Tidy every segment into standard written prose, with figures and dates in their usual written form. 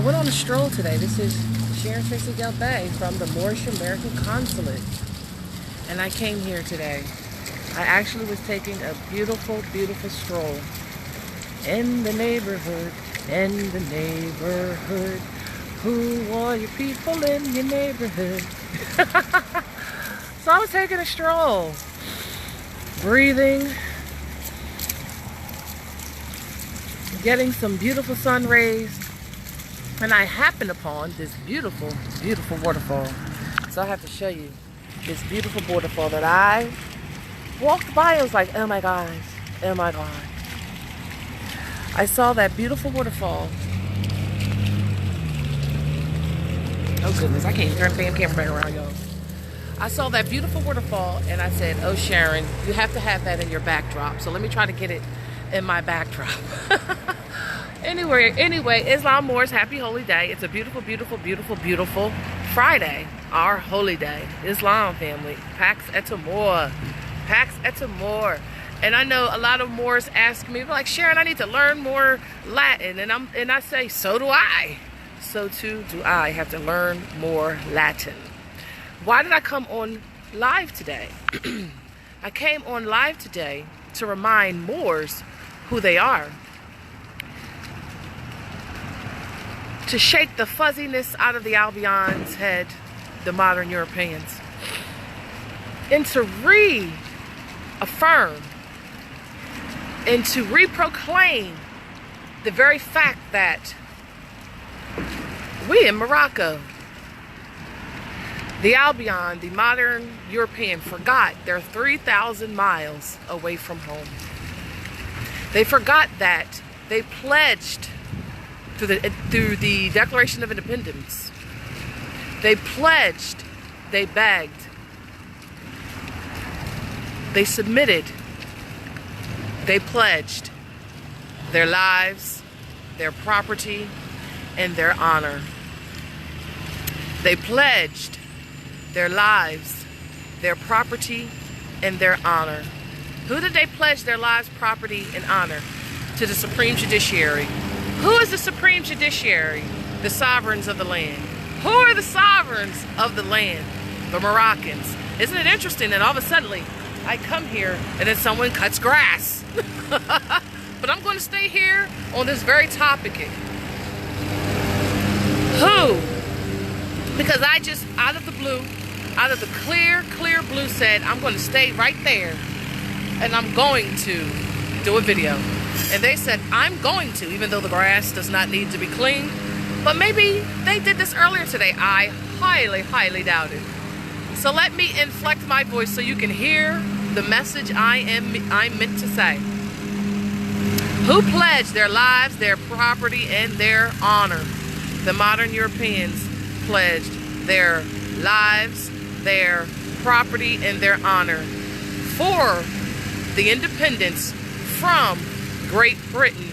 went on a stroll today. This is Sharon Tracy Del Bay from the Moorish American Consulate. And I came here today. I actually was taking a beautiful, beautiful stroll in the neighborhood, Who are your people in your neighborhood? So I was taking a stroll, breathing, getting some beautiful sun rays, and I happened upon this beautiful, beautiful waterfall. So I have to show you this beautiful waterfall that I walked by. I was like, oh my gosh, oh my God. I saw that beautiful waterfall. Oh goodness, I can't even turn the damn camera back around, y'all. I saw that beautiful waterfall and I said, oh Sharon, you have to have that in your backdrop. So let me try to get it in my backdrop. Anyway, Islam Moors, happy holy day. It's a beautiful, beautiful, beautiful, beautiful Friday, our holy day. Islam family, Pax et Amor, Pax et Amor. And I know a lot of Moors ask me, like, Sharon, I need to learn more Latin. And I say, so do I. So too do I have to learn more Latin. Why did I come on live today? I came on live today to remind Moors who they are. To shake the fuzziness out of the Albion's head, the modern Europeans. And to reaffirm and to reproclaim the very fact that we in Morocco, the Albion, the modern European, forgot they're 3,000 miles away from home. They forgot that they pledged through the Declaration of Independence. They pledged, they begged, they submitted, they pledged their lives, their property, and their honor. They pledged their lives, their property, and their honor. Who did they pledge their lives, property, and honor? To the Supreme Judiciary. Who is the Supreme Judiciary? The sovereigns of the land. Who are the sovereigns of the land? The Moroccans. Isn't it interesting that all of a sudden I come here and then someone cuts grass? But I'm going to stay here on this very topic. Who? Because I just, out of the blue, out of the clear blue said, I'm going to stay right there and I'm going to do a video. And they said, I'm going to, even though the grass does not need to be cleaned. But maybe they did this earlier today. I highly, highly doubt it. So let me inflect my voice so you can hear the message I'm meant to say. Who pledged their lives, their property, and their honor? The modern Europeans pledged their lives, their property, and their honor for the independence from Great Britain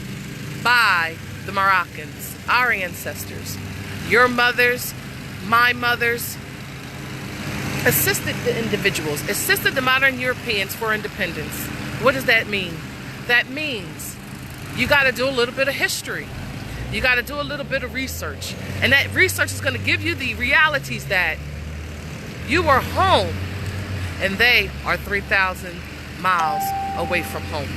by the Moroccans, our ancestors. Your mothers, my mothers, assisted the individuals, assisted the modern Europeans for independence. What does that mean? That means you got to do a little bit of history. You got to do a little bit of research. And that research is going to give you the realities that you are home and they are 3,000 miles away from home.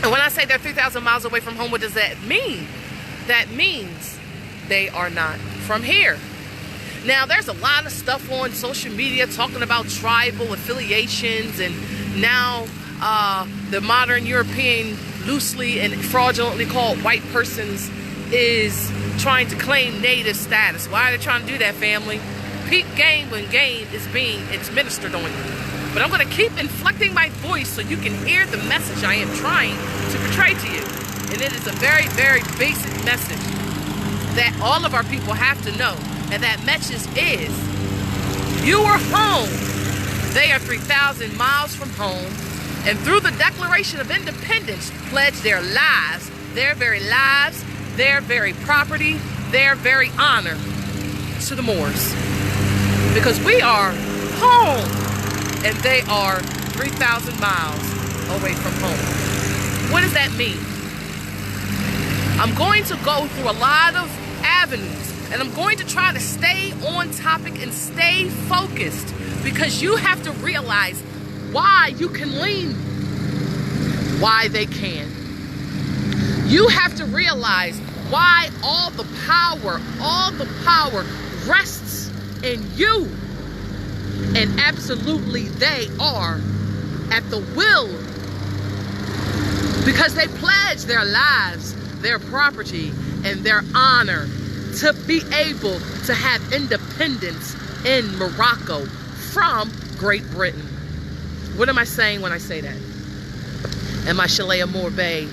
And when I say they're 3,000 miles away from home, what does that mean? That means they are not from here. Now, there's a lot of stuff on social media talking about tribal affiliations, and now the modern European, loosely and fraudulently called white persons, is trying to claim native status. Why are they trying to do that, family? Peep game when game is being administered on you. But I'm going to keep inflecting my voice so you can hear the message I am trying to portray to you. And it is a very, very basic message that all of our people have to know. And that message is, you are home. They are 3,000 miles from home. And through the Declaration of Independence, pledge their lives, their very property, their very honor to the Moors. Because we are home. And they are 3,000 miles away from home. What does that mean? I'm going to go through a lot of avenues. And I'm going to try to stay on topic and stay focused, because you have to realize why you can lean, why they can. You have to realize why all the power rests in you. And absolutely they are at the will, because they pledge their lives, their property, and their honor to be able to have independence in Morocco from Great Britain. What am I saying when I say that? And my Shalaya Moore Bay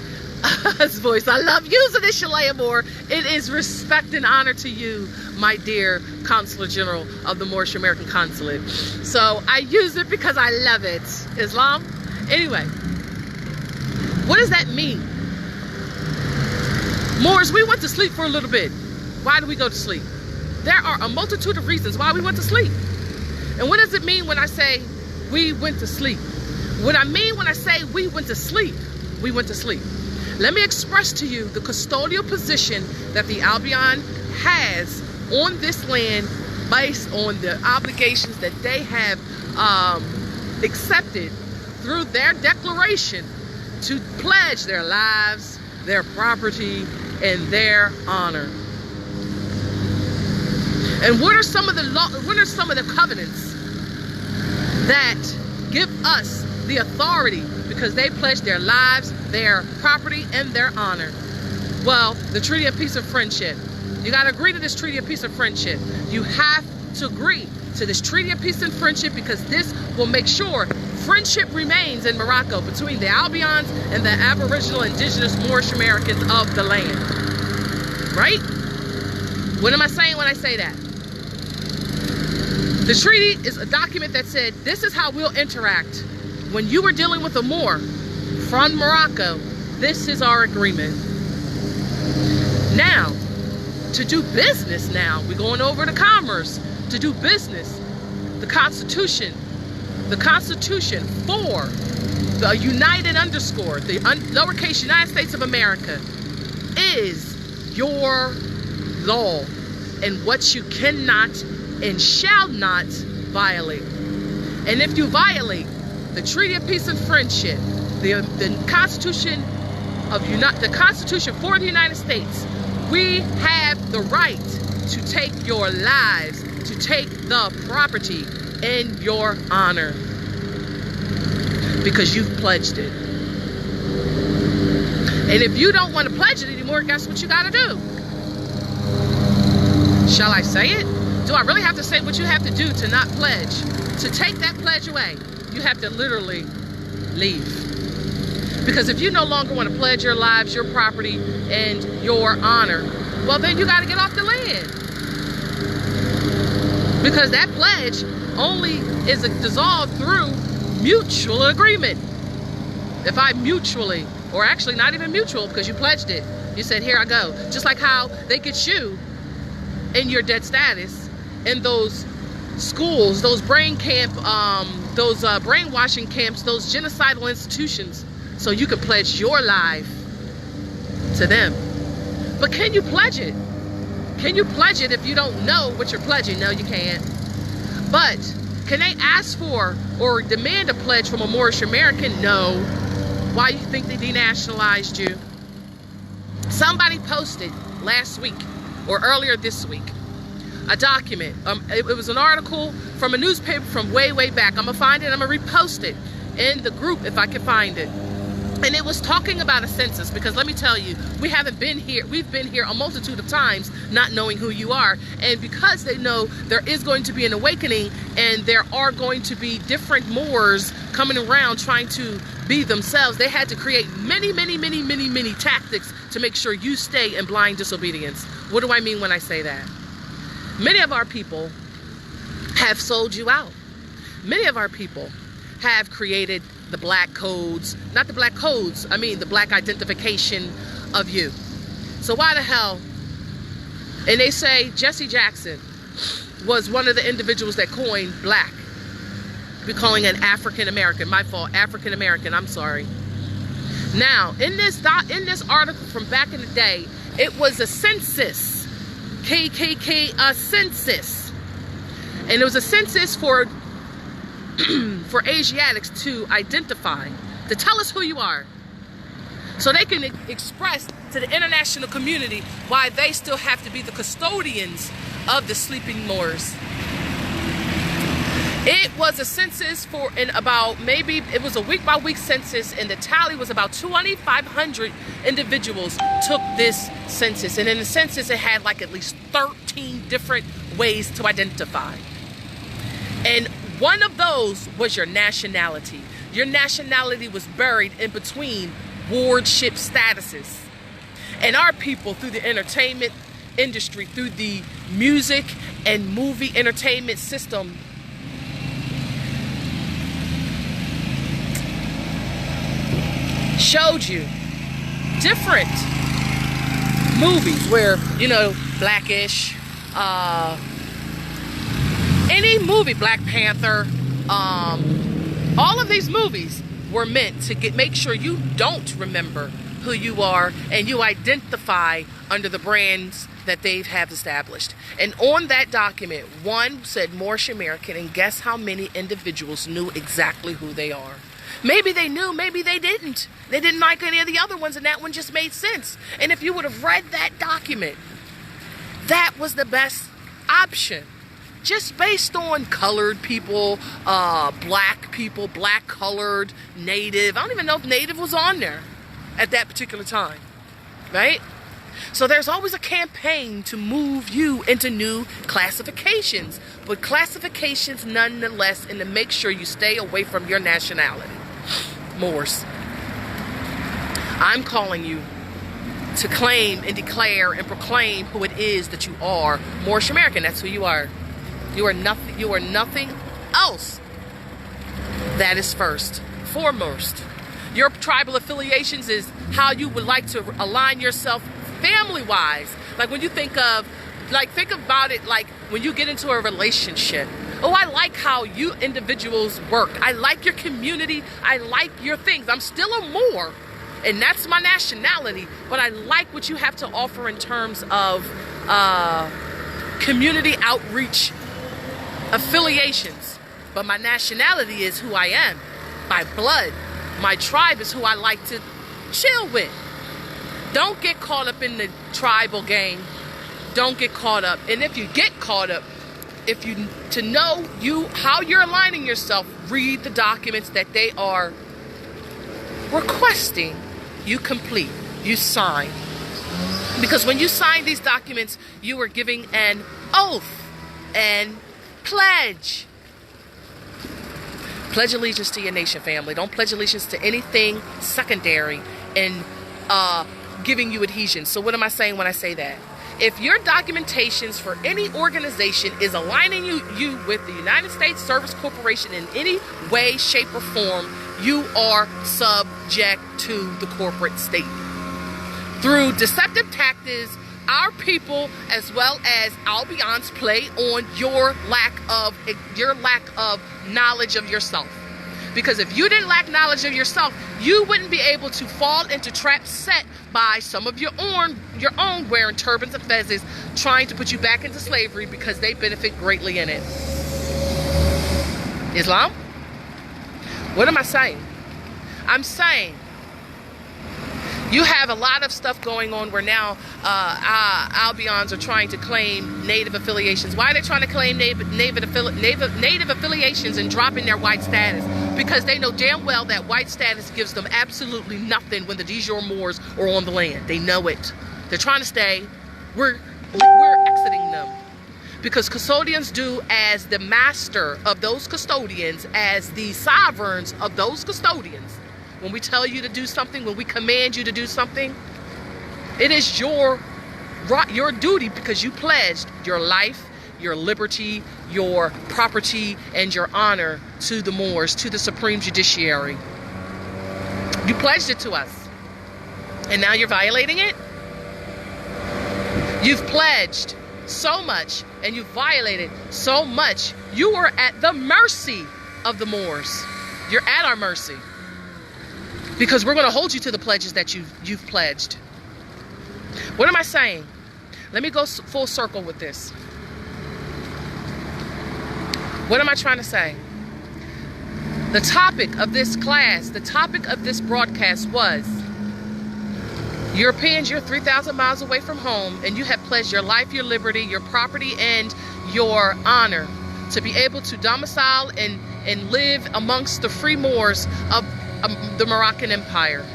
voice. I love using this, Shalaya Moore. It is respect and honor to you, my dear Consular General of the Moorish American Consulate. So I use it because I love it. Islam? Anyway, what does that mean? Moors, we went to sleep for a little bit. Why do we go to sleep? There are a multitude of reasons why we went to sleep. And what does it mean when I say we went to sleep? What I mean when I say we went to sleep, we went to sleep. Let me express to you the custodial position that the Albion has on this land based on the obligations that they have accepted through their declaration to pledge their lives, their property, and their honor. And what are some of the covenants that give us the authority, because they pledged their lives, their property, and their honor? Well, the Treaty of Peace and Friendship. You got to agree to this Treaty of Peace and Friendship. You have to agree to this Treaty of Peace and Friendship, because this will make sure friendship remains in Morocco between the Albions and the Aboriginal Indigenous Moorish Americans of the land. Right? What am I saying when I say that? The treaty is a document that said, this is how we'll interact. When you were dealing with a Moor from Morocco, this is our agreement. Now, to do business now, we're going over to commerce. To do business, the Constitution for the United underscore, the lowercase United States of America, is your law and what you cannot and shall not violate. And if you violate the Treaty of Peace and Friendship, the Constitution for the United States, we have the right to take your lives, to take the property in your honor, because you've pledged it. And if you don't want to pledge it anymore, guess what you got to do? Shall I say it? Do I really have to say what you have to do to not pledge? To take that pledge away, you have to literally leave. Because if you no longer want to pledge your lives, your property, and your honor, well, then you got to get off the land. Because that pledge only is dissolved through mutual agreement. If I mutually, or actually not even mutual, because you pledged it, you said, here I go. Just like how they get you in your dead status in those schools, those brain camp, those brainwashing camps, those genocidal institutions, so you can pledge your life to them. But can you pledge it? Can you pledge it if you don't know what you're pledging? No, you can't. But can they ask for or demand a pledge from a Moorish American? No. Why do you think they denationalized you? Somebody posted last week or earlier this week a document. It was an article from a newspaper from way back. I'm gonna find it. I'm gonna repost it in the group if I can find it. And it was talking about a census, because let me tell you, we've been here a multitude of times not knowing who you are. And because they know there is going to be an awakening and there are going to be different Moors coming around trying to be themselves, they had to create many tactics to make sure you stay in blind disobedience. What do I mean when I say that? Many of our people have sold you out. Many of our people have created the black codes, not the black codes, I mean the black identification of you. So why the hell? And they say Jesse Jackson was one of the individuals that coined black. We're calling it African American. My fault, African American, I'm sorry. Now, in this article from back in the day, it was a census. KKK census. And it was a census for for Asiatics to identify, to tell us who you are, so they can express to the international community why they still have to be the custodians of the sleeping Moors. It was a census for, in about, maybe it was a week-by-week census, and the tally was about 2,500 individuals took this census. And in the census, it had like at least 13 different ways to identify. And one of those was your nationality. Your nationality was buried in between wardship statuses. And our people, through the entertainment industry, through the music and movie entertainment system, showed you different movies where, you know, Blackish, any movie, Black Panther, all of these movies were meant to make sure you don't remember who you are and you identify under the brands that they have established. And on that document, one said Moorish American, and guess how many individuals knew exactly who they are? Maybe they knew, maybe they didn't. They didn't like any of the other ones, and that one just made sense. And if you would have read that document, that was the best option. Just based on colored people, black people, black colored, native. I don't even know if native was on there at that particular time, right? So there's always a campaign to move you into new classifications, but classifications nonetheless, and to make sure you stay away from your nationality. Moors, I'm calling you to claim and declare and proclaim who it is that you are. Moorish American, that's who you are. You are nothing, you are nothing else. That is first, foremost. Your tribal affiliations is how you would like to align yourself family-wise. Like when you think of, think about it like when you get into a relationship. Oh, I like how you individuals work. I like your community. I like your things. I'm still a Moor, and that's my nationality, but I like what you have to offer in terms of community outreach affiliations. But my nationality is who I am. My blood, my tribe is who I like to chill with. Don't get caught up in the tribal game. Don't get caught up. And if you get caught up, to know how you're aligning yourself, read the documents that they are requesting you complete, you sign. Because when you sign these documents, you are giving an oath and pledge. Pledge allegiance to your nation, family. Don't pledge allegiance to anything secondary and giving you adhesion. So what am I saying when I say that? If your documentations for any organization is aligning you with the United States Service Corporation in any way, shape, or form, you are subject to the corporate state. Through deceptive tactics, our people, as well as Albion's, play on your lack of knowledge of yourself. Because if you didn't lack knowledge of yourself, you wouldn't be able to fall into traps set by some of your own wearing turbans and fezzes, trying to put you back into slavery because they benefit greatly in it. Islam? What am I saying? I'm saying you have a lot of stuff going on where now Albions are trying to claim Native affiliations. Why are they trying to claim Native affiliations and dropping their white status? Because they know damn well that white status gives them absolutely nothing when the de jure Moors are on the land. They know it. They're trying to stay. We're exiting them. Because custodians do as the master of those custodians, as the sovereigns of those custodians. When we tell you to do something, when we command you to do something, it is your duty, because you pledged your life, your liberty, your property, and your honor to the Moors, to the Supreme Judiciary. You pledged it to us. And now you're violating it? You've pledged so much, and you've violated so much. You are at the mercy of the Moors. You're at our mercy. Because we're going to hold you to the pledges that you've pledged. What am I saying? Let me go full circle with this. What am I trying to say? The topic of this class, the topic of this broadcast was Europeans, you're 3,000 miles away from home, and you have pledged your life, your liberty, your property, and your honor to be able to domicile and live amongst the free Moors of the Moroccan Empire.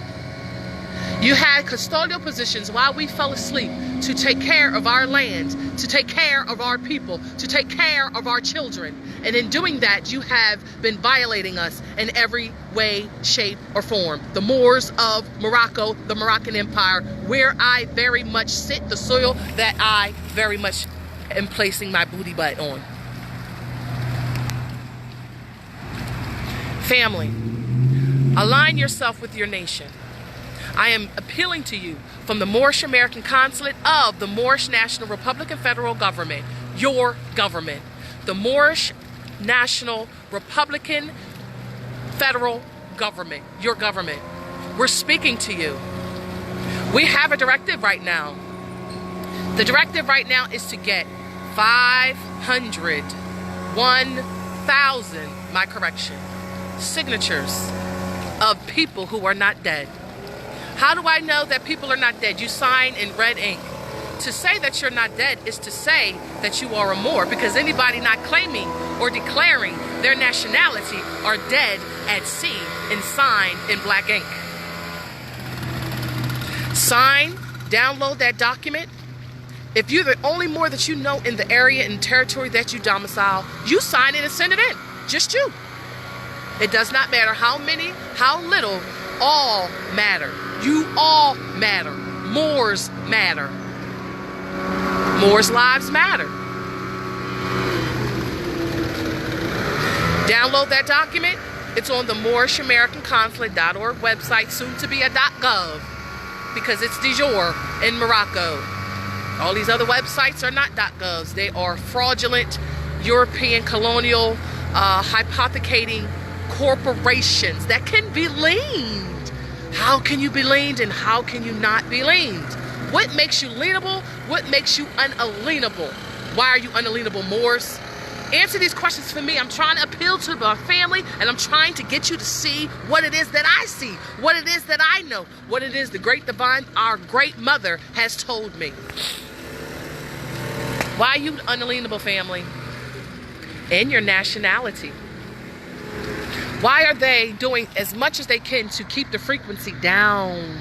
You had custodial positions while we fell asleep to take care of our land, to take care of our people, to take care of our children. And in doing that, you have been violating us in every way, shape, or form. The Moors of Morocco, the Moroccan Empire, where I very much sit, the soil that I very much am placing my booty butt on. Family, align yourself with your nation. I am appealing to you from the Moorish American Consulate of the Moorish National Republican Federal Government, your government. The Moorish National Republican Federal Government, your government. We're speaking to you. We have a directive right now. The directive right now is to get 1,000, my correction, signatures of people who are not dead. How do I know that people are not dead? You sign in red ink. To say that you're not dead is to say that you are a Moor, because anybody not claiming or declaring their nationality are dead at sea and signed in black ink. Sign, download that document. If you're the only Moor that you know in the area and territory that you domicile, you sign it and send it in. Just you. It does not matter how many, how little, all matter. You all matter. Moors matter. Moors' lives matter. Download that document. It's on the MoorishAmericanConsulate.org website, soon to be a .gov, because it's de jure in Morocco. All these other websites are not .govs. They are fraudulent European colonial hypothecating corporations that can be leaned. How can you be leaned and how can you not be leaned? What makes you leanable? What makes you unalienable? Why are you unalienable, Moors? Answer these questions for me. I'm trying to appeal to my family, and I'm trying to get you to see what it is that I see, what it is that I know, what it is the great divine, our great mother, has told me. Why are you unalienable, family? And your nationality. Why are they doing as much as they can to keep the frequency down?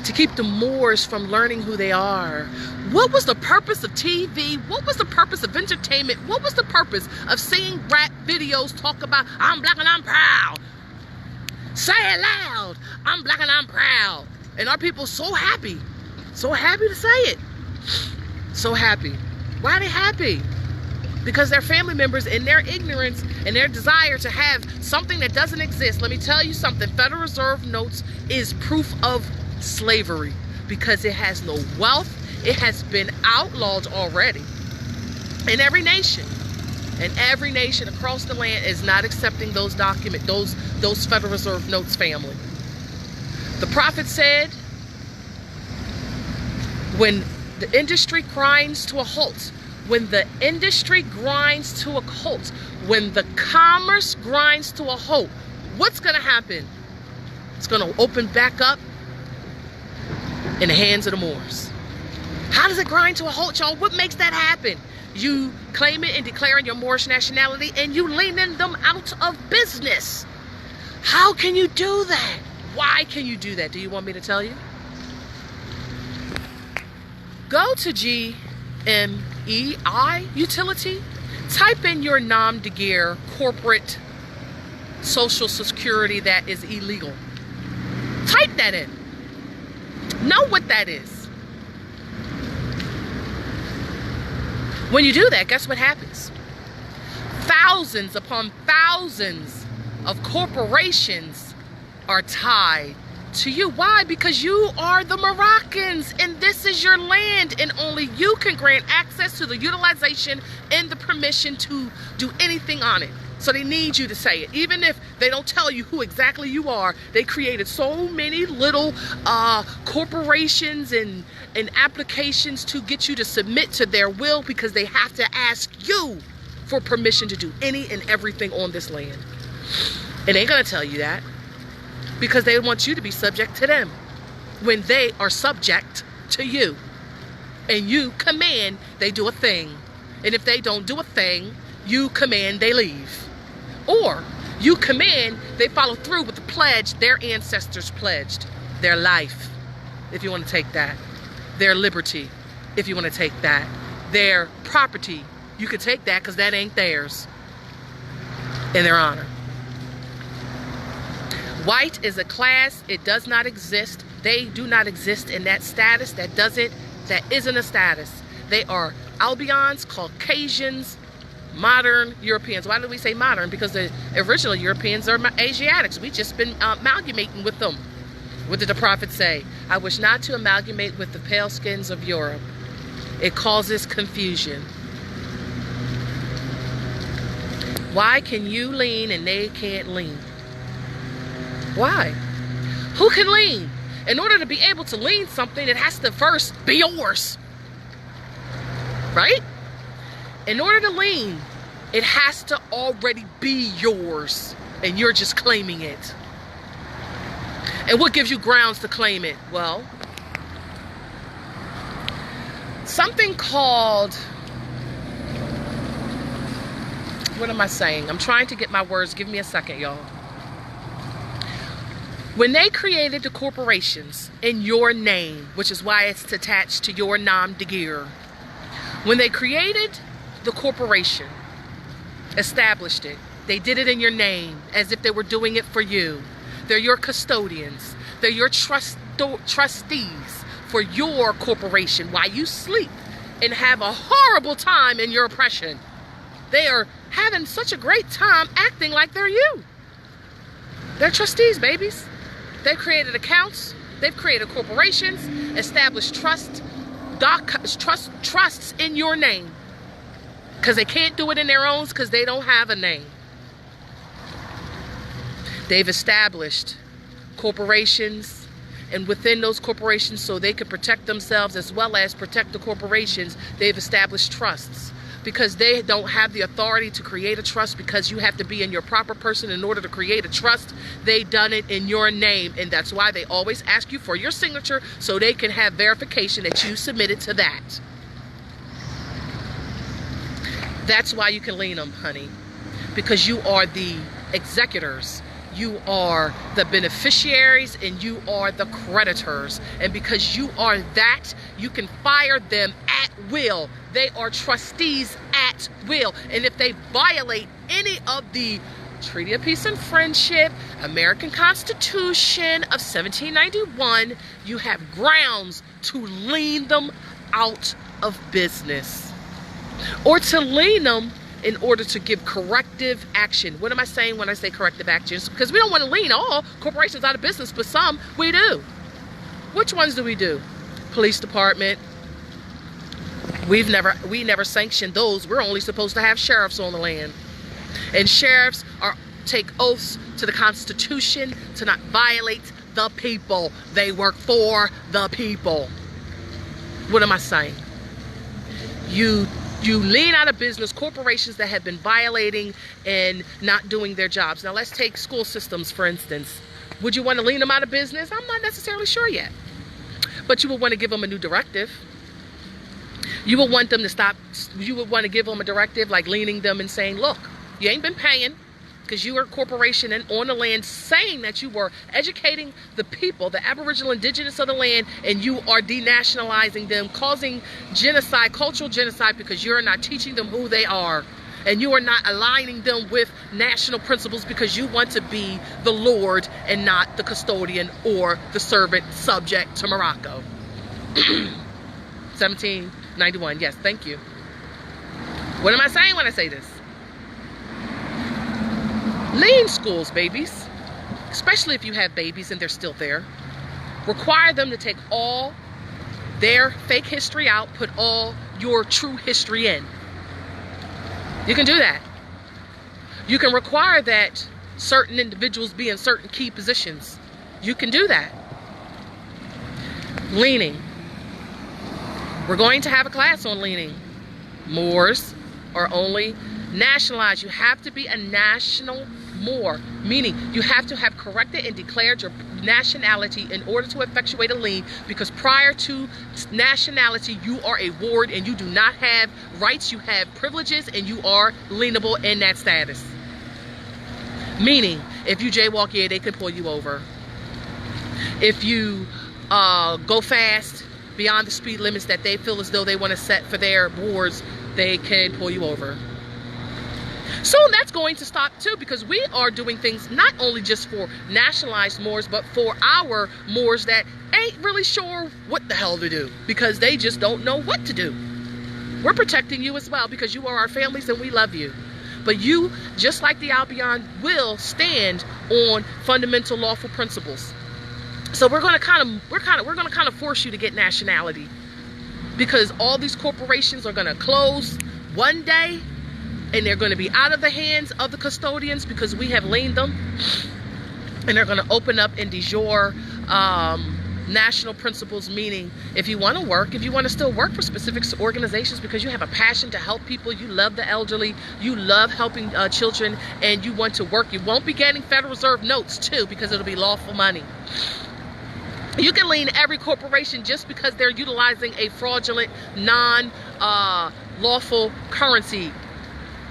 To keep the Moors from learning who they are? What was the purpose of TV? What was the purpose of entertainment? What was the purpose of seeing rap videos talk about, I'm black and I'm proud? Say it loud. I'm black and I'm proud. And our people so happy. So happy to say it. So happy. Why are they happy? Because their family members, in their ignorance and their desire to have something that doesn't exist. Let me tell you something. Federal Reserve notes is proof of slavery, because it has no wealth. It has been outlawed already in every nation. And every nation across the land is not accepting those documents, those Federal Reserve notes, family. The prophet said, when the industry grinds to a halt, when the industry grinds to a halt, when the commerce grinds to a halt, what's going to happen? It's going to open back up in the hands of the Moors. How does it grind to a halt, y'all? What makes that happen? You claim it and declaring your Moorish nationality, and you leaning them out of business. How can you do that? Why can you do that? Do you want me to tell you? Go to GMEI utility. Type in your nom de guerre corporate social security that is illegal. Type that in. Know what that is. When you do that, guess what happens? Thousands upon thousands of corporations are tied to you. Why? Because you are the Moroccans, and this is your land, and only you can grant access to the utilization and the permission to do anything on it. So they need you to say it. Even if they don't tell you who exactly you are, they created so many little corporations and applications to get you to submit to their will, because they have to ask you for permission to do any and everything on this land. It ain't gonna tell you that, because they want you to be subject to them when they are subject to you. And you command they do a thing. And if they don't do a thing, you command they leave. Or you command they follow through with the pledge their ancestors pledged. Their life, if you want to take that. Their liberty, if you want to take that. Their property, you can take that, because that ain't theirs. In their honor. White is a class. It does not exist. They do not exist in that status. That isn't a status. They are Albions, Caucasians, modern Europeans. Why do we say modern? Because the original Europeans are Asiatics. We just been amalgamating with them. What did the prophet say? I wish not to amalgamate with the pale skins of Europe. It causes confusion. Why can you lean and they can't lean? Why? Who can lean? In order to be able to lean something, it has to first be yours. Right? In order to lean, it has to already be yours, and you're just claiming it. And what gives you grounds to claim it? Well, something called, what am I saying? I'm trying to get my words. Give me a second, y'all. When they created the corporations in your name, which is why it's attached to your nom de guerre, when they created the corporation, established it, they did it in your name as if they were doing it for you. They're your custodians. They're your trustees for your corporation while you sleep and have a horrible time in your oppression. They are having such a great time acting like they're you. They're trustees, babies. They've created accounts. They've created corporations, established trusts in your name. Because they can't do it in their own, because they don't have a name. They've established corporations, and within those corporations, so they can protect themselves as well as protect the corporations, they've established trusts. Because they don't have the authority to create a trust, because you have to be in your proper person in order to create a trust. They done it in your name, and that's why they always ask you for your signature, so they can have verification that you submitted to that. That's why you can lien them, honey, because you are the executors. You are the beneficiaries and you are the creditors. And because you are that, you can fire them at will. They are trustees at will. And if they violate any of the Treaty of Peace and Friendship, American Constitution of 1791, you have grounds to lien them out of business. Or to lien them in order to give corrective action. What am I saying when I say corrective actions? Because we don't want to lien all corporations out of business, but some we do. Which ones do we do? Police department. We never sanctioned those. We're only supposed to have sheriffs on the land. And sheriffs take oaths to the Constitution to not violate the people. They work for the people. What am I saying? You lien out of business corporations that have been violating and not doing their jobs. Now let's take school systems, for instance. Would you want to lien them out of business? I'm not necessarily sure yet. But you would want to give them a new directive. You would want them to stop. You would want to give them a directive like liening them and saying, look, you ain't been paying because you were a corporation and on the land, saying that you were educating the people, the Aboriginal indigenous of the land, and you are denationalizing them, causing genocide, cultural genocide, because you're not teaching them who they are. And you are not aligning them with national principles because you want to be the Lord and not the custodian or the servant subject to Morocco. 1791, yes, thank you. What am I saying when I say this? Lien schools, babies, especially if you have babies and they're still there. Require them to take all their fake history out, put all your true history in. You can do that. You can require that certain individuals be in certain key positions. You can do that. Leaning. We're going to have a class on leaning. Moors are only nationalized. You have to be a national Moor, meaning you have to have corrected and declared your nationality in order to effectuate a lien, because prior to nationality you are a ward and you do not have rights, you have privileges, and you are lienable in that status. Meaning, if you jaywalk, yeah, they could pull you over. If you go fast beyond the speed limits that they feel as though they want to set for their wards, they can pull you over. Soon that's going to stop too, because we are doing things not only just for nationalized Moors, but for our Moors that ain't really sure what the hell to do, because they just don't know what to do. We're protecting you as well, because you are our families and we love you. But you, just like the Albion, will stand on fundamental lawful principles. So we're going to kind of force you to get nationality, because all these corporations are going to close one day, and they're going to be out of the hands of the custodians because we have liened them, and they're going to open up in de jure national principles, meaning if you want to work, if you want to still work for specific organizations because you have a passion to help people, you love the elderly, you love helping children, and you want to work, you won't be getting Federal Reserve notes too, because it'll be lawful money. You can lien every corporation just because they're utilizing a fraudulent, non-lawful currency.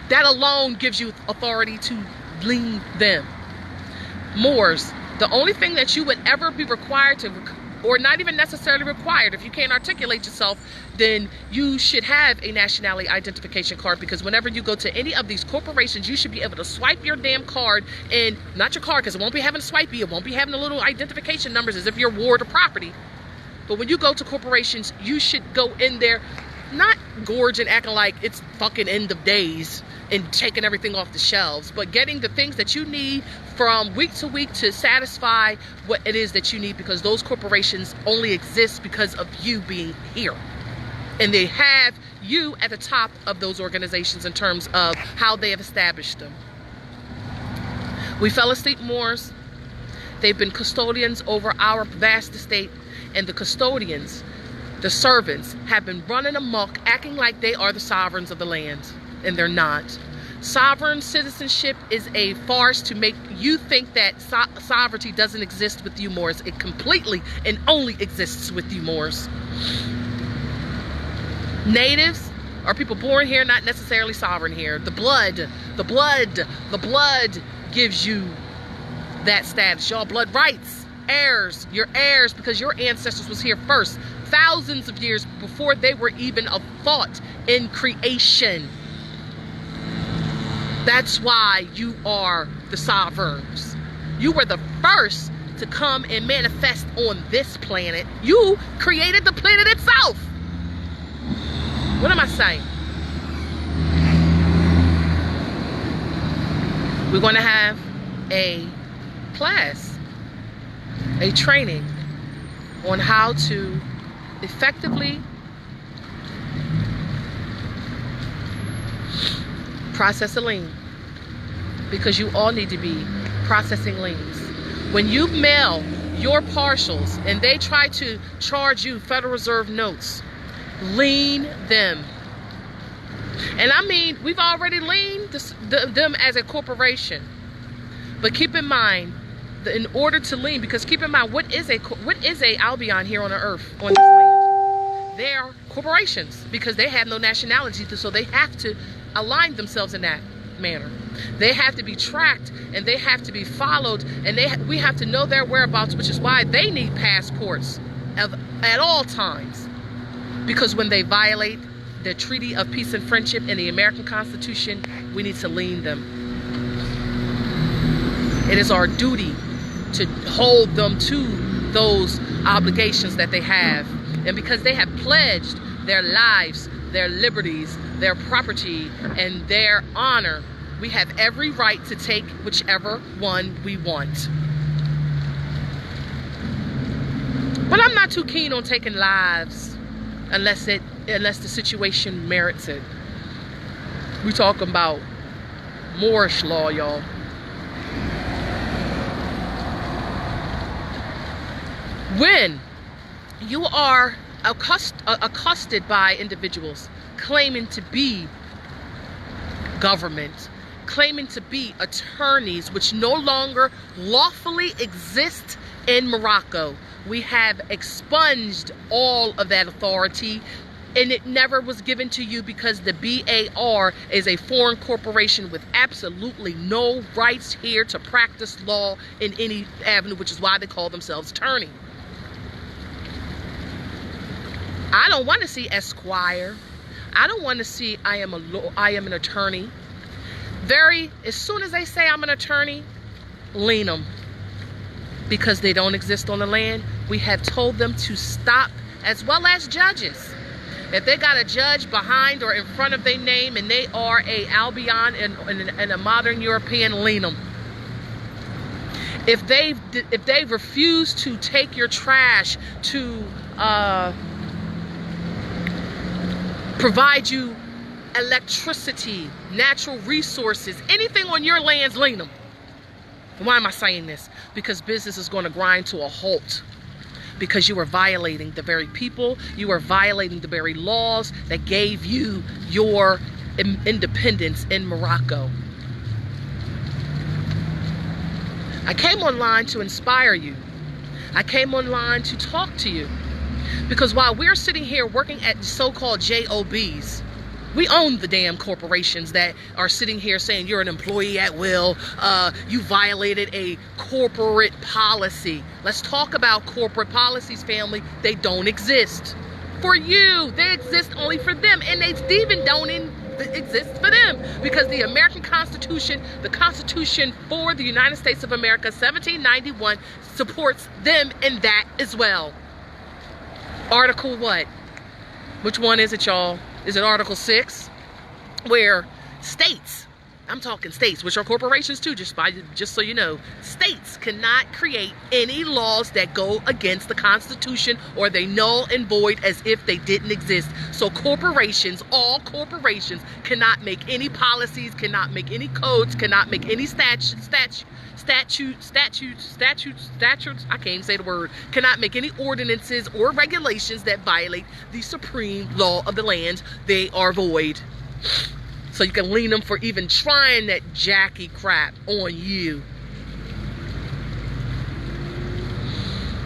That alone gives you authority to lien them. Moors, the only thing that you would ever be required to, or not even necessarily required, if you can't articulate yourself, then you should have a nationality identification card, because whenever you go to any of these corporations, you should be able to swipe your damn card, and not your card, because it won't be having swipey, it won't be having the little identification numbers as if you're ward or property. But when you go to corporations, you should go in there, not gorge and acting like it's fucking end of days and taking everything off the shelves, but getting the things that you need from week to week to satisfy what it is that you need, because those corporations only exist because of you being here. And they have you at the top of those organizations in terms of how they have established them. We fell asleep Moors. They've been custodians over our vast estate, and the custodians, the servants, have been running amok, acting like they are the sovereigns of the land, and they're not. Sovereign citizenship is a farce to make you think that sovereignty doesn't exist with you Moors. It completely and only exists with you Moors. Natives are people born here, not necessarily sovereign here. The blood gives you that status. Y'all blood rights, heirs, you're heirs because your ancestors was here first, thousands of years before they were even a thought in creation. That's why you are the sovereigns. You were the first to come and manifest on this planet. You created the planet itself. What am I saying? We're going to have a class, a training on how to effectively process a lien, because you all need to be processing liens. When you mail your partials and they try to charge you Federal Reserve notes, lien them. And I mean, we've already liened them as a corporation, but keep in mind that in order to lien, because keep in mind, what is a Albion here on the earth, on this land? They are corporations, because they have no nationality, so they have to align themselves in that manner. They have to be tracked and they have to be followed, and we have to know their whereabouts, which is why they need passports at all times, because when they violate the Treaty of Peace and Friendship and the American Constitution, we need to lien them. It is our duty to hold them to those obligations that they have, and because they have pledged their lives, their liberties, their property, and their honor, we have every right to take whichever one we want. But I'm not too keen on taking lives unless the situation merits it. We talk about Moorish law, y'all. When you are accosted by individuals claiming to be government, claiming to be attorneys, which no longer lawfully exist in Morocco. We have expunged all of that authority, and it never was given to you because the BAR is a foreign corporation with absolutely no rights here to practice law in any avenue, which is why they call themselves attorney. I don't want to see Esquire. I don't want to see I am an attorney. As soon as they say I'm an attorney, lean them. Because they don't exist on the land, we have told them to stop, as well as judges. If they got a judge behind or in front of their name and they are a Albion and a modern European, lean them. If they refuse to take your trash, to provide you electricity, natural resources, anything on your lands, lean them. Why am I saying this? Because business is going to grind to a halt. Because you are violating the very people, you are violating the very laws that gave you your independence in Morocco. I came online to inspire you. I came online to talk to you. Because while we're sitting here working at so-called JOBs, we own the damn corporations that are sitting here saying you're an employee at will, you violated a corporate policy. Let's talk about corporate policies, family. They don't exist for you. They exist only for them, and they even don't exist for them, because the American Constitution, the Constitution for the United States of America, 1791, supports them in that as well. Article what? Which one is it, y'all? Is it Article 6? Where states, I'm talking states, which are corporations too, just so you know, states cannot create any laws that go against the Constitution, or they null and void as if they didn't exist. So corporations, all corporations, cannot make any policies, cannot make any codes, cannot make any statutes, I can't even say the word, cannot make any ordinances or regulations that violate the supreme law of the land. They are void. So you can lean them for even trying that Jackie crap on you.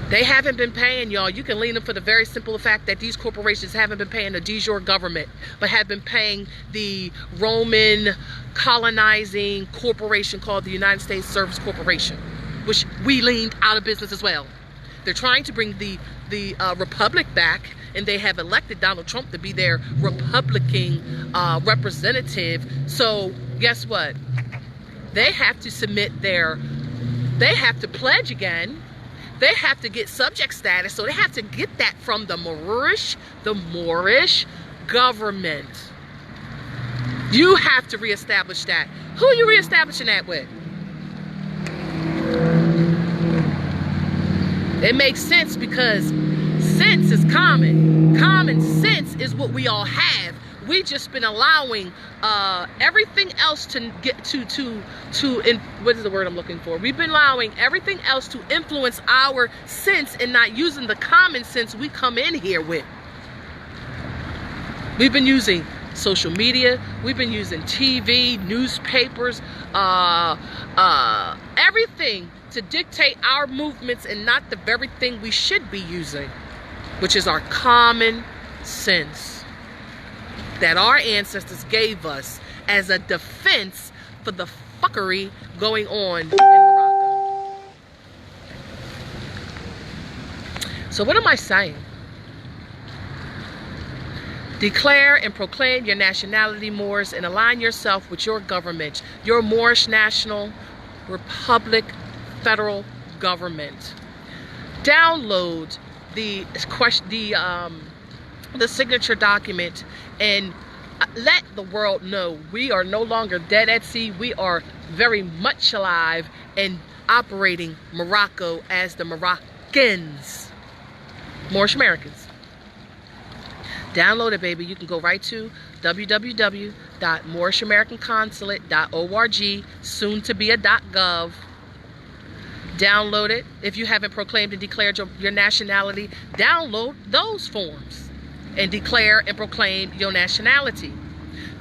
They haven't been paying, y'all. You can lean them for the very simple fact that these corporations haven't been paying the de jure government, but have been paying the Roman colonizing corporation called the United States Service Corporation, which we leaned out of business as well. They're trying to bring the republic back, and they have elected Donald Trump to be their Republican representative. So guess what? They have to submit they have to pledge again. They have to get subject status, so they have to get that from the Moorish government. You have to reestablish that. Who are you reestablishing that with? It makes sense because sense is common. Common sense is what we all have. We just been allowing everything else to get what is the word I'm looking for? We've been allowing everything else to influence our sense and not using the common sense we come in here with. We've been using social media, we've been using TV, newspapers, everything to dictate our movements, and not the very thing we should be using, which is our common sense that our ancestors gave us as a defense for the fuckery going on in Morocco. So what am I saying? Declare and proclaim your nationality, Moors, and align yourself with your government, your Moorish National Republic federal government. Download the signature document and let the world know we are no longer dead at sea. We are very much alive and operating Morocco as the Moroccans, Moorish Americans. Download it, baby. You can go right to www.moorish www.moorishamericanconsulate.org, soon to be a .gov. Download it. If you haven't proclaimed and declared your nationality, download those forms and declare and proclaim your nationality.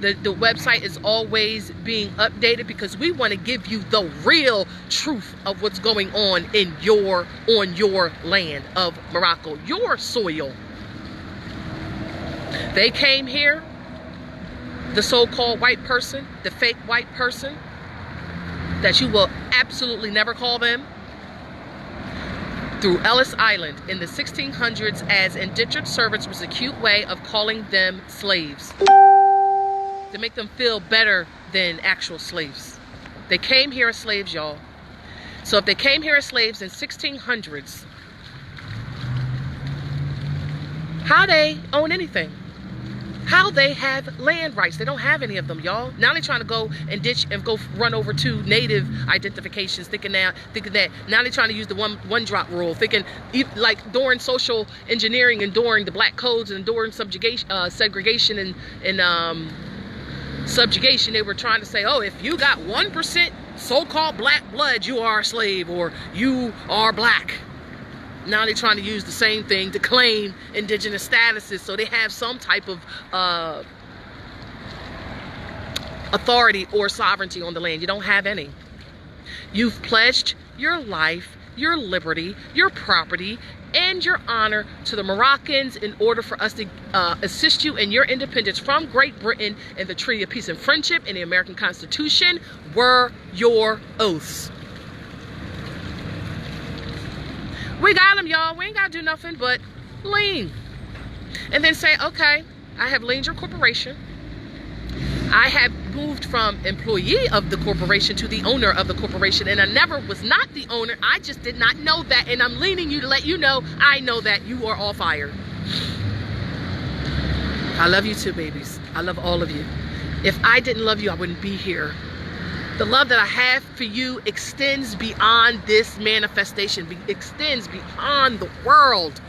The website is always being updated because we want to give you the real truth of what's going on on your land of Morocco, your soil. They came here, the so-called white person, the fake white person, that you will absolutely never call them, through Ellis Island in the 1600s as indentured servants was a cute way of calling them slaves, to make them feel better than actual slaves. They came here as slaves, y'all. So if they came here as slaves in 1600s, how they own anything? How they have land rights? They don't have any of them, y'all. Now they're trying to go and ditch and go run over to native identifications, thinking that. Now they're trying to use the one drop rule, thinking like during social engineering and during the black codes and during subjugation, segregation and subjugation, they were trying to say, oh, if you got 1% so-called black blood, you are a slave or you are black. Now they're trying to use the same thing to claim indigenous statuses so they have some type of authority or sovereignty on the land. You don't have any. You've pledged your life, your liberty, your property, and your honor to the Moroccans in order for us to assist you in your independence from Great Britain, and the Treaty of Peace and Friendship and the American Constitution were your oaths. We got them, y'all. We ain't got to do nothing but lean. And then say, okay, I have leaned your corporation. I have moved from employee of the corporation to the owner of the corporation. And I never was not the owner. I just did not know that. And I'm leaning you to let you know, I know that you are all fired. I love you too, babies. I love all of you. If I didn't love you, I wouldn't be here. The love that I have for you extends beyond this manifestation, extends beyond the world.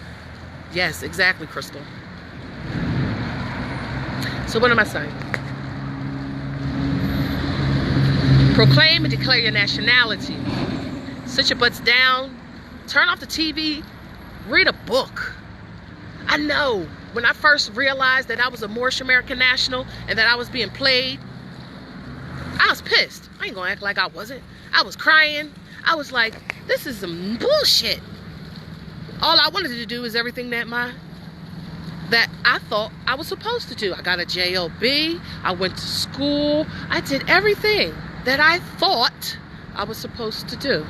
Yes, exactly, Crystal. So what am I saying? Proclaim and declare your nationality. Sit your butts down, turn off the TV, read a book. I know, when I first realized that I was a Moorish American national and that I was being played, I was pissed. I ain't gonna act like I wasn't. I was crying. I was like, this is some bullshit. All I wanted to do is everything that I thought I was supposed to do. I got a JLB. I went to school. I did everything that I thought I was supposed to do.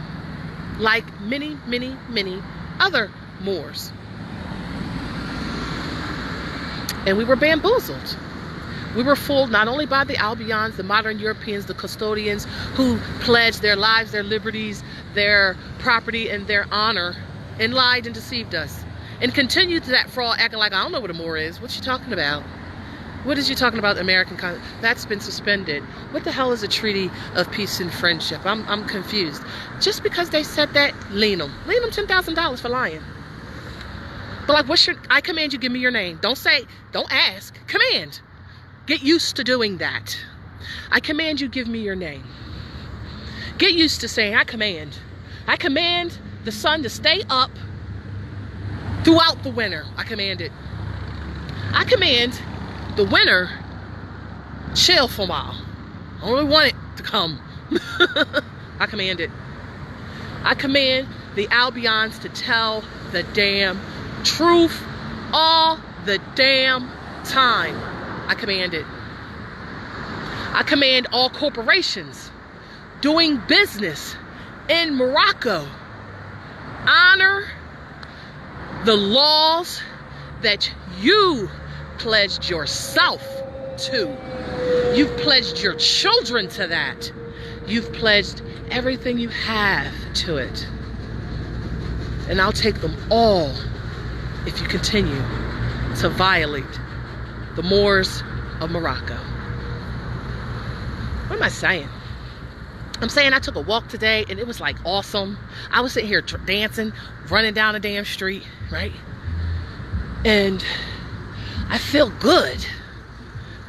Like many, many, many other Moors. And we were bamboozled. We were fooled not only by the Albions, the modern Europeans, the custodians who pledged their lives, their liberties, their property, and their honor, and lied and deceived us. And continued to that fraud, acting like, I don't know what a Moor is. What you talking about? What is you talking about, American? That's been suspended. What the hell is a Treaty of Peace and Friendship? I'm confused. Just because they said that, lean them. Lean them $10,000 for lying. But like, I command you, give me your name. Don't ask, command. Get used to doing that. I command you, give me your name. Get used to saying, I command. I command the sun to stay up throughout the winter. I command it. I command the winter chill for a while. I only want it to come. I command it. I command the Albions to tell the damn truth all the damn time. I command it. I command all corporations doing business in Morocco honor the laws that you pledged yourself to. You've pledged your children to that. You've pledged everything you have to it. And I'll take them all if you continue to violate the Moors of Morocco. What am I saying? I'm saying I took a walk today and it was like awesome. I was sitting here dancing, running down the damn street, right? And I feel good.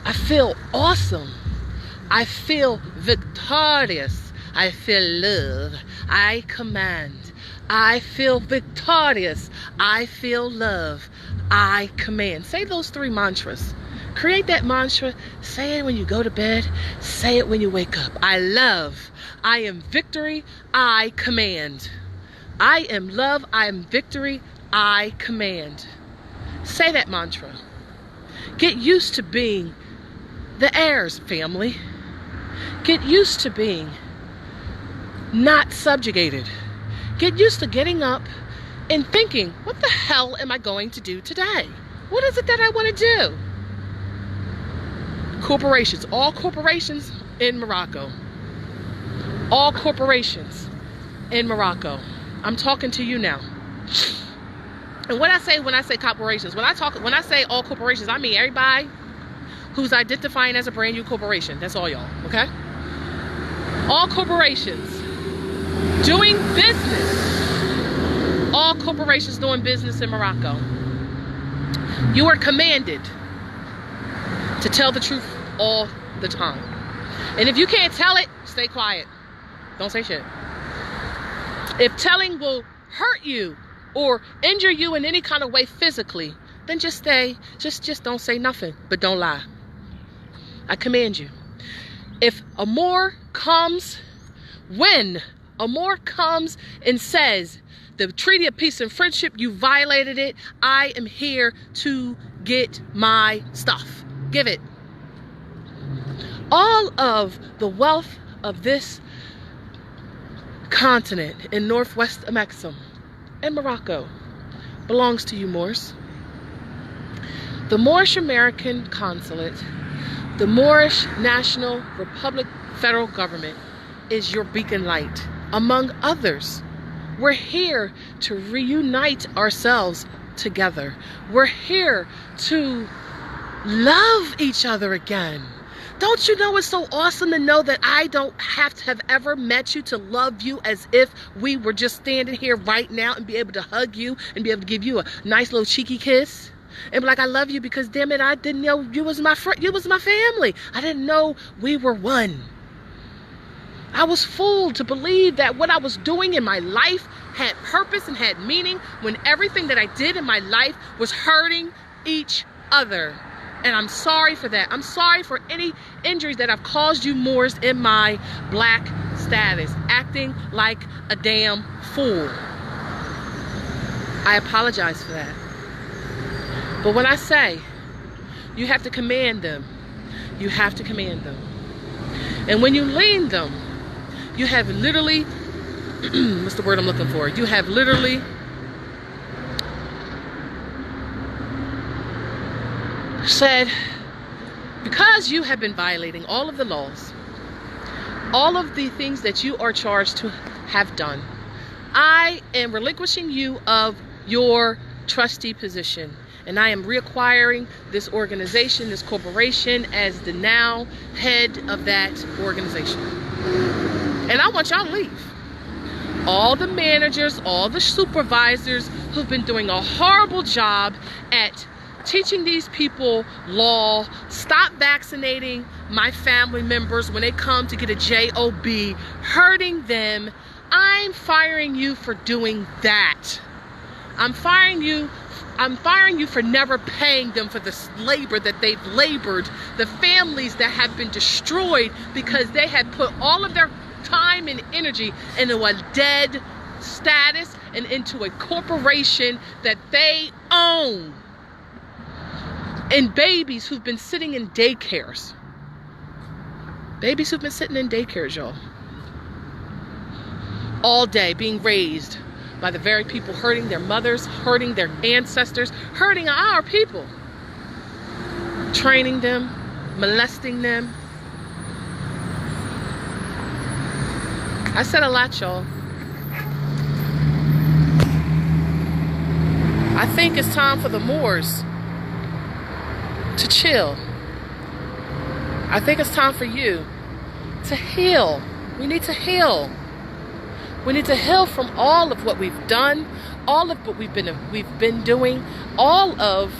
I feel awesome. I feel victorious. I feel love. I command. I feel victorious. I feel love. I command. Say those 3 mantras. Create that mantra. Say it when you go to bed. Say it when you wake up. I love. I am victory. I command. I am love. I am victory. I command. Say that mantra. Get used to being the heirs, family. Get used to being not subjugated. Get used to getting up and thinking, what the hell am I going to do today? What is it that I want to do? Corporations, all corporations in Morocco. All corporations in Morocco. I'm talking to you now. And what I say when I say corporations, when I say all corporations, I mean everybody who's identifying as a brand new corporation. That's all y'all, okay? All corporations doing business. All corporations doing business in Morocco. You are commanded to tell the truth all the time. And if you can't tell it, stay quiet. Don't say shit. If telling will hurt you or injure you in any kind of way physically, then just don't say nothing, but don't lie. I command you. If Amor comes, when Amor comes and says, the Treaty of Peace and Friendship, you violated it, I am here to get my stuff. Give it. All of the wealth of this continent in Northwest Amexem and Morocco belongs to you, Moors. The Moorish American Consulate, the Moorish National Republic federal government is your beacon light, among others. We're here to reunite ourselves together. We're here to love each other again. Don't you know it's so awesome to know that I don't have to have ever met you to love you as if we were just standing here right now and be able to hug you and be able to give you a nice little cheeky kiss and be like, I love you because damn it, I didn't know you was my friend, you was my family. I didn't know we were one. I was fooled to believe that what I was doing in my life had purpose and had meaning when everything that I did in my life was hurting each other. And I'm sorry for that. I'm sorry for any injuries that I've caused you Moors in my black status, acting like a damn fool. I apologize for that. But when I say you have to command them, you have to command them. And when you lean them, you have literally, what's the word I'm looking for? You have literally said, because you have been violating all of the laws, all of the things that you are charged to have done, I am relinquishing you of your trustee position. And I am reacquiring this organization, this corporation, as the now head of that organization. And I want y'all to leave. All the managers, all the supervisors who've been doing a horrible job at teaching these people law, stop vaccinating my family members when they come to get a job, hurting them. I'm firing you for doing that. I'm firing you for never paying them for the labor that they've labored, the families that have been destroyed because they had put all of their time and energy into a dead status and into a corporation that they own. And babies who've been sitting in daycares. Babies who've been sitting in daycares, y'all. All day being raised by the very people hurting their mothers, hurting their ancestors, hurting our people. Training them, molesting them. I said a lot, y'all. I think it's time for the Moors to chill. I think it's time for you to heal. We need to heal. We need to heal from all of what we've done, all of what we've been doing, all of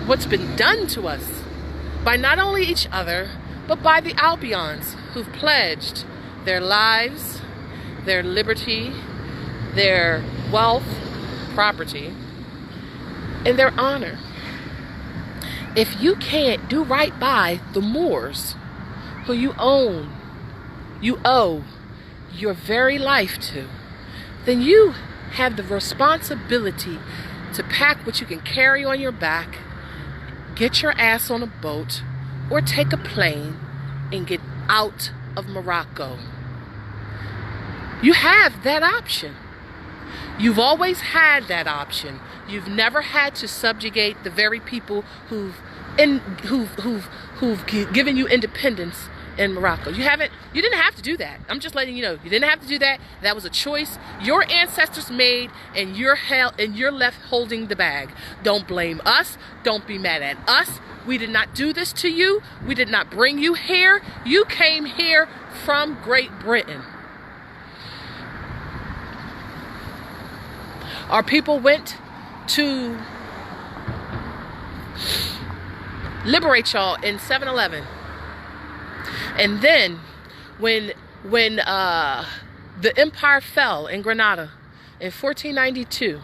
what's been done to us. by not only each other, but by the Albions who've pledged their lives, their liberty, their wealth, property, and their honor. If you can't do right by the Moors who you owe your very life to, then you have the responsibility to pack what you can carry on your back, get your ass on a boat, or take a plane and get out of Morocco. You have that option. You've always had that option. You've never had to subjugate the very people who've given you independence in Morocco. You didn't have to do that. I'm just letting you know. You didn't have to do that. That was a choice your ancestors made, and you're left holding the bag. Don't blame us. Don't be mad at us. We did not do this to you. We did not bring you here. You came here from Great Britain. Our people went to liberate y'all in 7-Eleven. And then when the empire fell in Granada in 1492,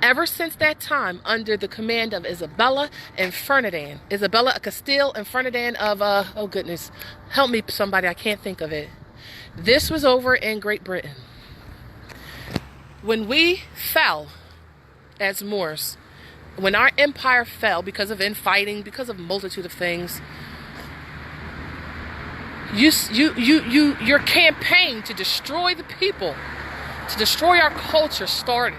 ever since that time, under the command of Isabella and Ferdinand, Isabella of Castile and Ferdinand of, oh goodness, help me somebody, I can't think of it. This was over in Great Britain. When we fell as Moors, when our empire fell because of infighting, because of a multitude of things, your campaign to destroy the people, to destroy our culture started.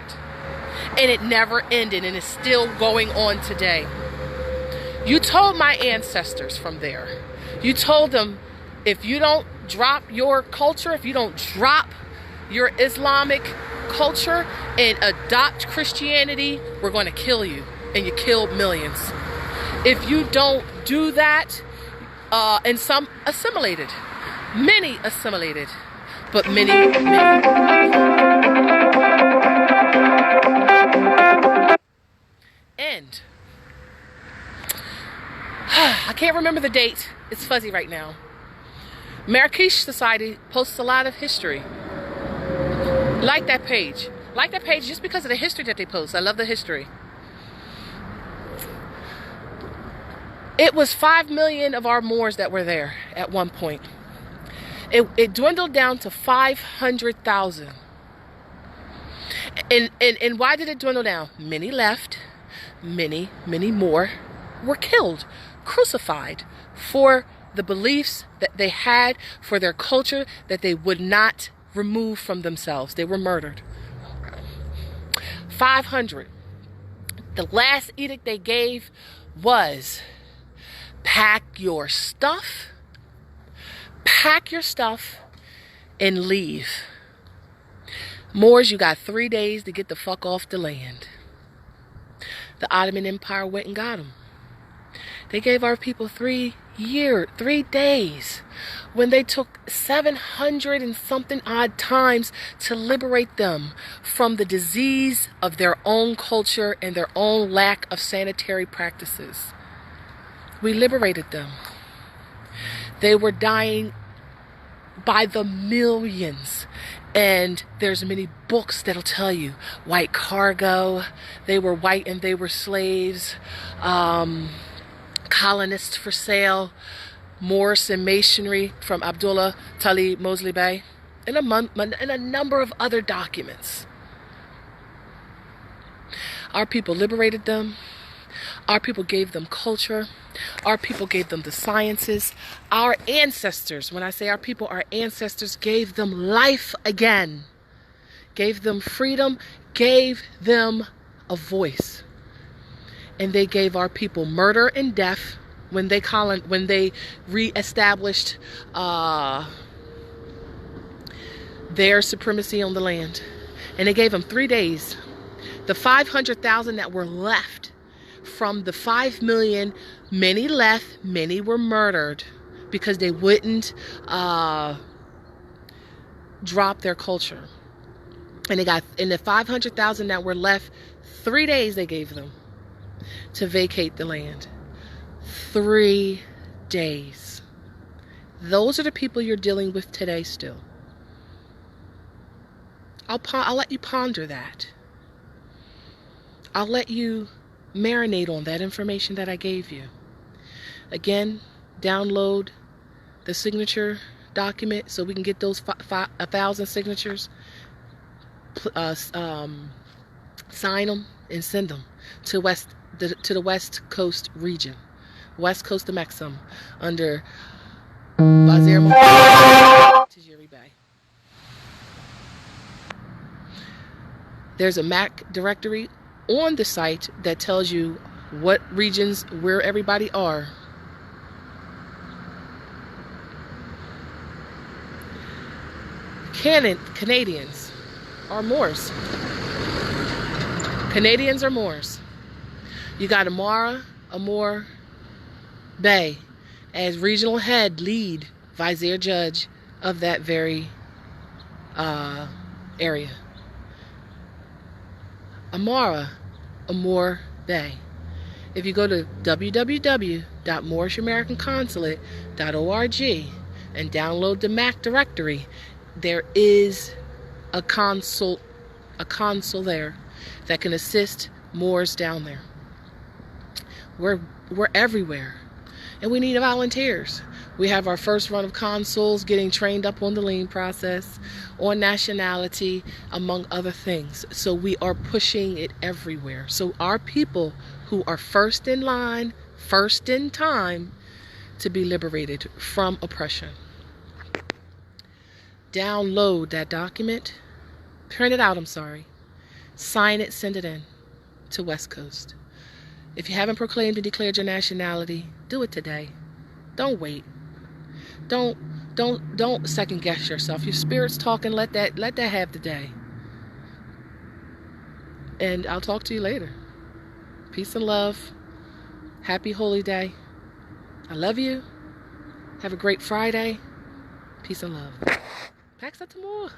And it never ended, and it's still going on today. You told my ancestors from there, you told them, if you don't drop your culture, if you don't drop your Islamic culture and adopt Christianity, we're going to kill you. And you killed millions. If you don't do that, and some assimilated, many assimilated, but many. And I can't remember the date. It's fuzzy right now. Marrakesh Society posts a lot of history. Like that page. Like that page just because of the history that they post. I love the history. It was 5 million of our Moors that were there at one point. It dwindled down to 500,000. And why did it dwindle down? Many left. Many more were killed, crucified for the beliefs that they had, for their culture that they would not remove from themselves. They were murdered. 500. The last edict they gave was, pack your stuff and leave. Moors, you got 3 days to get the fuck off the land. The Ottoman Empire went and got them. They gave our people 3 days, when they took 700 and something odd times to liberate them from the disease of their own culture and their own lack of sanitary practices. We liberated them. They were dying by the millions. And there's many books that'll tell you, white cargo, they were white and they were slaves, colonists for sale, Moorish and masonry from Abdullah Talib Mosley Bey, and a number of other documents. Our people liberated them. Our people gave them culture. Our people gave them the sciences. Our ancestors, when I say our people, our ancestors gave them life again. Gave them freedom, gave them a voice. And they gave our people murder and death when they reestablished their supremacy on the land. And they gave them 3 days. The 500,000 that were left from the 5 million, many left, many were murdered because they wouldn't drop their culture. And the 500,000 that were left, 3 days they gave them to vacate the land. 3 days. Those are the people you're dealing with today still. I'll let you ponder that. I'll let you marinate on that information that I gave you. Again, download the signature document so we can get those 1,000 signatures. Sign them and send them to the West Coast region, West Coast of Maxim, under Vizier Tajiri Bay. There's a MAC directory on the site that tells you what regions, where everybody are. Canadians are Moors. Canadians are Moors. You got Amur Bey as regional head, lead vizier judge of that very area. Amur Bey. If you go to www.moorishamericanconsulate.org and download the MAC directory, there is a consul there that can assist Moors down there. We're everywhere, and we need volunteers. We have our first run of consuls getting trained up on the lien process, on nationality, among other things. So we are pushing it everywhere. So our people who are first in line, first in time to be liberated from oppression. Download that document, print it out, sign it, send it in to West Coast. If you haven't proclaimed and declared your nationality, do it today. Don't wait. Don't second guess yourself. Your spirit's talking, let that have the day. And I'll talk to you later. Peace and love. Happy Holy Day. I love you. Have a great Friday. Peace and love. Pax Atamor.